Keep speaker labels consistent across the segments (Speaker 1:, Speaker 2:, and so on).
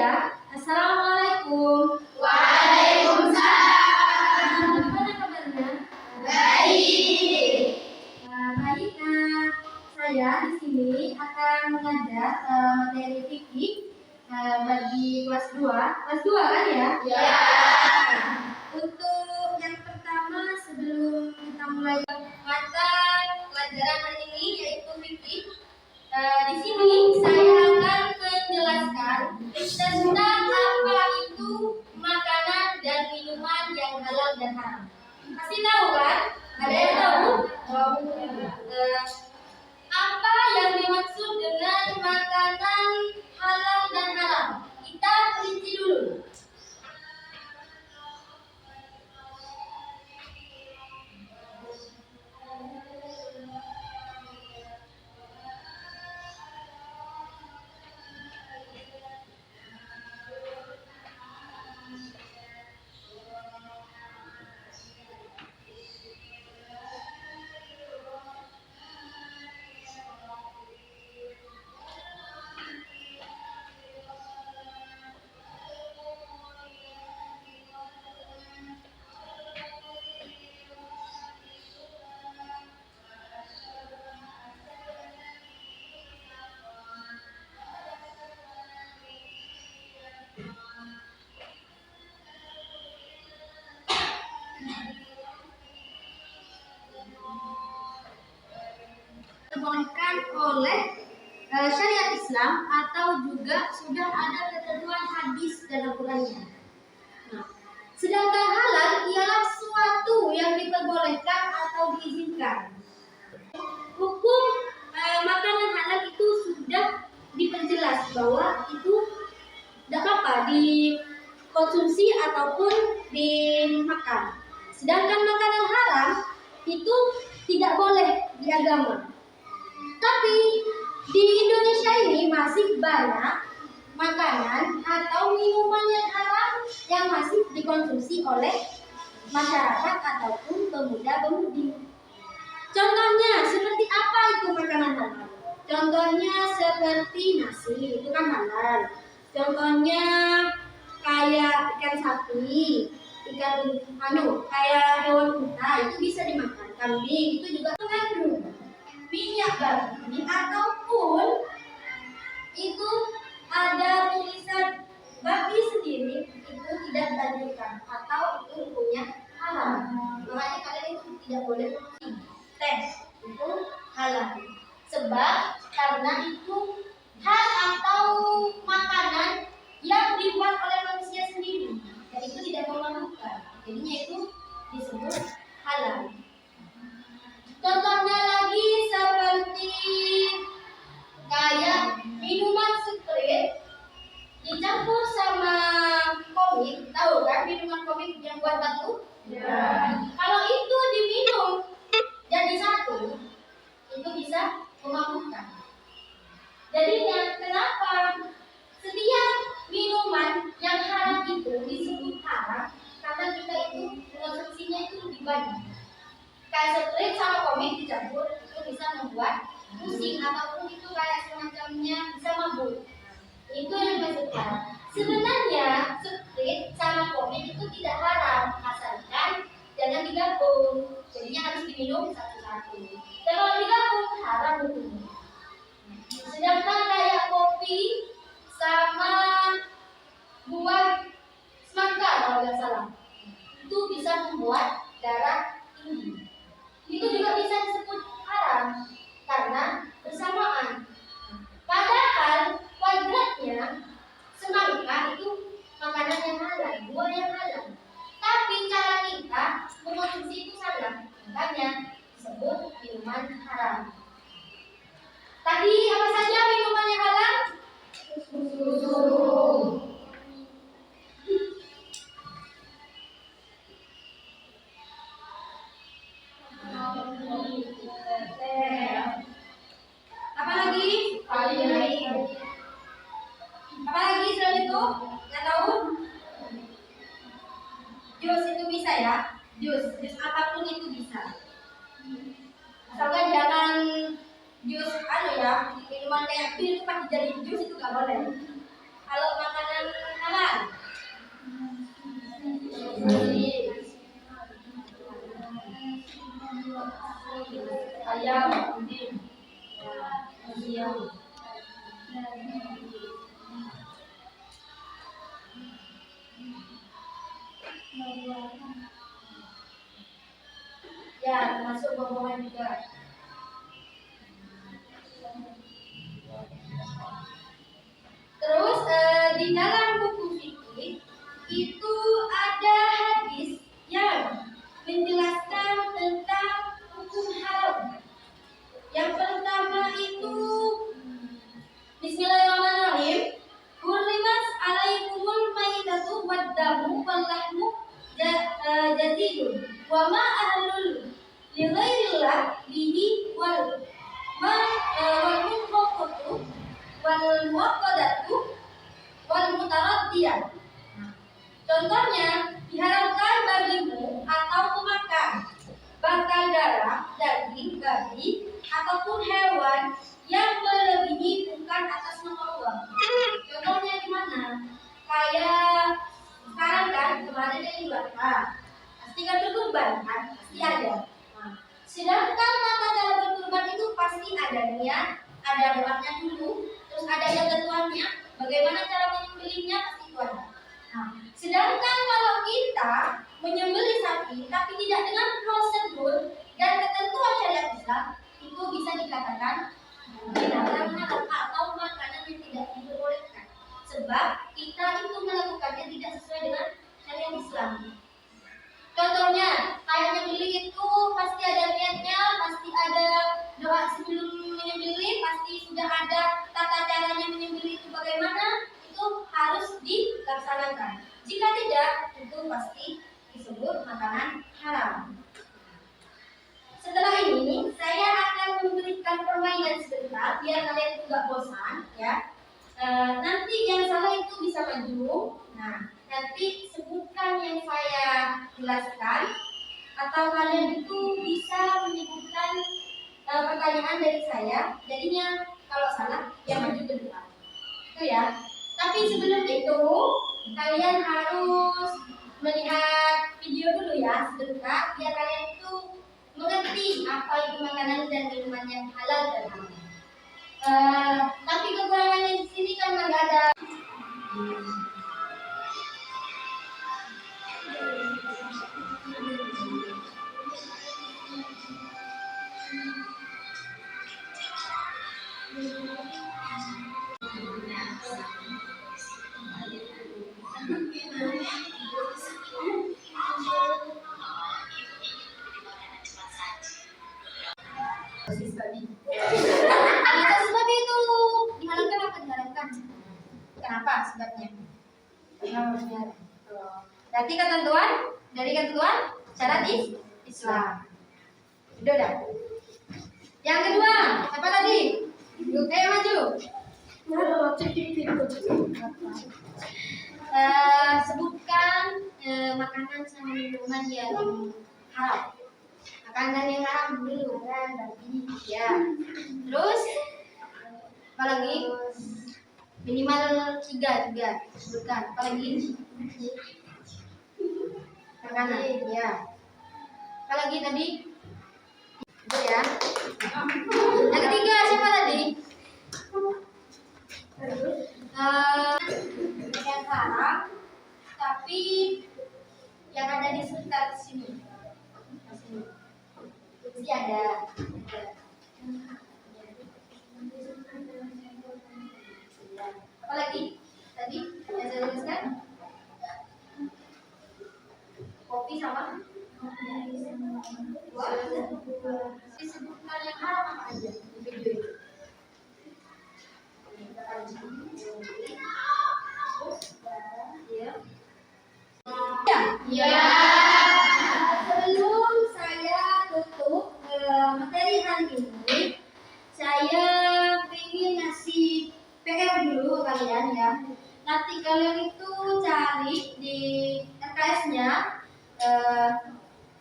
Speaker 1: ya. Assalamualaikum.
Speaker 2: Waalaikumsalam.
Speaker 1: Gimana kabarnya?
Speaker 2: Baik.
Speaker 1: Baik. Saya di sini akan mengajar materi fikih bagi kelas 2. Kelas 2 kan ya?
Speaker 2: Ya.
Speaker 1: Untuk yang pertama, sebelum kita mulai mata pelajaran hari ini yaitu fikih, di sini saya akan menjelaskan tentang apa itu makanan dan minuman yang halal dan haram. Pasti tahu kan? Ada yang tahu? Apa yang dimaksud dengan makanan halal dan haram? Kita rinci dulu. Dibolehkan oleh syariat Islam atau juga sudah ada ketentuan hadis dalam Qurannya. Nah, sedangkan halal ialah suatu yang diperbolehkan atau diizinkan. Hukum makanan halal itu sudah diperjelas bahwa itu tidak apa-apa dikonsumsi ataupun dimakan. Sedangkan makanan haram itu tidak boleh di agama. Tapi di Indonesia ini masih banyak makanan atau minuman yang haram yang masih dikonsumsi oleh masyarakat ataupun pemuda-pemudi. Contohnya seperti apa itu makanan halal? Contohnya seperti nasi, itu kan halal. Contohnya kayak ikan sapi, kayak hewan unta itu bisa dimakan. Kambing itu juga mengandung minyak babi ataupun itu ada tulisan babi sendiri, itu tidak dianjurkan atau itu hukumnya halal. Makanya kalian itu tidak boleh teh, itu halal. Sebab karena itu hal atau makanan yang dibuat oleh manusia sendiri, dan itu tidak memalukan. Jadinya itu disebut halal. Contohnya lagi seperti kayak minuman Sprite dicampur sama komik, tahu kan minuman komik yang buat batu? Ya. Kalau itu diminum jadi satu, itu bisa memabukkan. Jadinya kenapa setiap minuman yang haram itu disebut haram? Karena kita itu konsumsinya itu lebih banyak. Kayak Sprite sama komik dicampur itu bisa membuat pusing ataupun itu kayak semacamnya bisa mabuk. Itu yang dimaksudkan. Sebenarnya Sprite sama komik itu tidak haram asalkan jangan digabung. Jadinya harus diminum satu-satu. Dan kalau digabung haram hukumnya. Sedangkan kayak kopi sama buah semangka kalau nggak salah itu bisa membuat darah tinggi. Itu juga bisa disebut haram karena bersamaan. Padahal kodratnya semangka itu makanan yang halal, buah yang halal. Tapi cara kita mengonsumsi itu salah, makanya disebut minuman haram. Tadi apa saja minuman yang halal? Susu. Apalagi selain itu? Nggak tahu? Jus itu bisa ya? Jus apapun itu bisa. Asalkan jangan jus minuman kayak pil itu pasti jadi jus itu nggak boleh. Kalau makanan Ya, termasuk buah-buahan juga. Terus di dalam buku fikih itu ada hadis yang menjelaskan tentang hukum haram. Yang pertama itu Bismillahirrahmanirrahim. Hurrimat alaikumul maitatu waddamu wal lahmu jadidun wa ma ahlul li ghairillah bihi wal munqatu wal muwaqqadatu wal mutaraddiyah. Contohnya, diharamkan bagimu atau memakan bakal darah, daging, babi ataupun hewan yang melebihi bukan atas nama Allah. Contohnya gimana? Kayak sekarang kan kemarin ada Idul Adha, pasti kan berkurban kan, pasti ada. Sedangkan tata cara berkurban itu pasti ada niat, ada doanya dulu, terus ada yang ketuanya, bagaimana cara menyembelihnya pasti itu ada. Sedangkan kalau kita menyembelih sapi tapi tidak dengan prosedur dan ketentuan syariat Islam, itu bisa dikatakan binatang haram atau makanan yang tidak diperbolehkan. Sebab kita itu melakukannya tidak sesuai dengan syariat Islam. Contohnya, kayak nyembelih itu pasti ada niatnya, pasti ada doa sebelum menyembelih, pasti sudah ada tata caranya menyembelih itu bagaimana, itu harus dilaksanakan. Jika tidak, itu pasti disebut makanan haram. Setelah ini, saya akan memberikan permainan sebentar biar kalian tidak bosan, ya. Nanti yang salah itu bisa maju. Nah, nanti sebutkan yang saya jelaskan, atau kalian itu bisa menyebutkan pertanyaan dari saya. Jadinya kalau salah, yang maju ke depan. Itu ya. Tapi sebelum itu, kalian harus melihat video dulu ya sebentar, biar kalian itu mengerti apa itu makanan dan minuman yang halal dan haram. Tapi kekurangannya di sini karena nggak ada. Sebab itu dihalalkan apa diharamkan? Kenapa sebabnya? Berarti ketentuan dari ketentuan syarat Islam. Udah. Yang kedua, apa tadi? Ayo maju. Sebutkan makanan sama minuman yang haram. Makanan yang haram dulu kan, babi ya. Terus apa lagi? Minimal 3 sebutkan. Apa lagi? Makanan ya. Apa lagi tadi? Itu ya. Yang ketiga siapa tadi? Yang haram tapi yang ada di sekitar sini. Mesti ada. Apa lagi? Tadi yang saya tuliskan? Kopi sama? Disebutkan yang haram apa aja di video itu? Ya. Sebelum saya tutup materi hari ini, saya ingin ngasih PR dulu ke kalian ya. Nanti kalian itu cari di RKS-nya,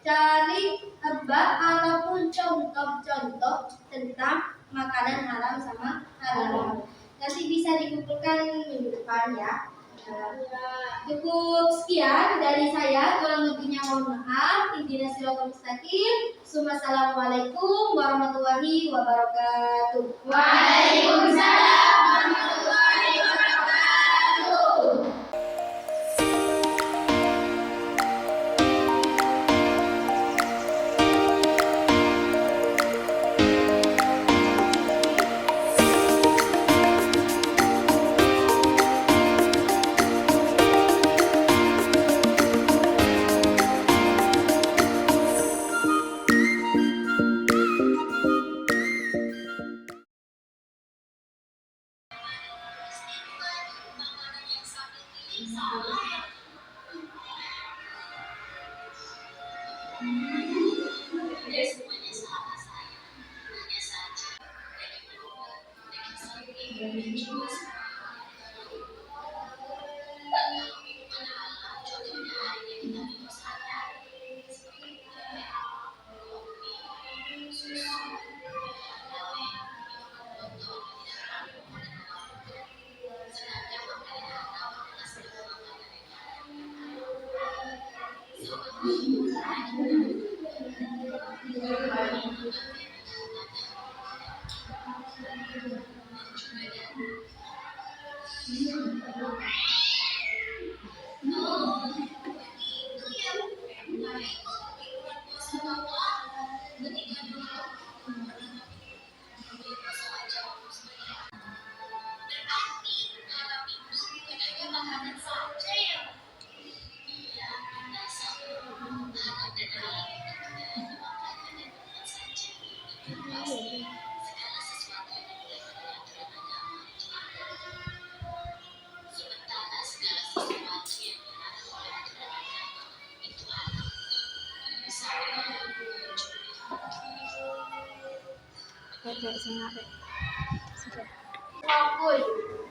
Speaker 1: cari hebah ataupun contoh-contoh tentang makanan haram sama halal. Nanti bisa dikumpulkan minggu depan ya. Cukup sekian dari saya, kurang lebihnya mohon maaf. Ihdinas siratal mustaqim. Assalamualaikum warahmatullahi wabarakatuh. Waalaikumsalam warahmatullahi wabarakatuh.
Speaker 2: Kayak sing arek.
Speaker 1: Fokus.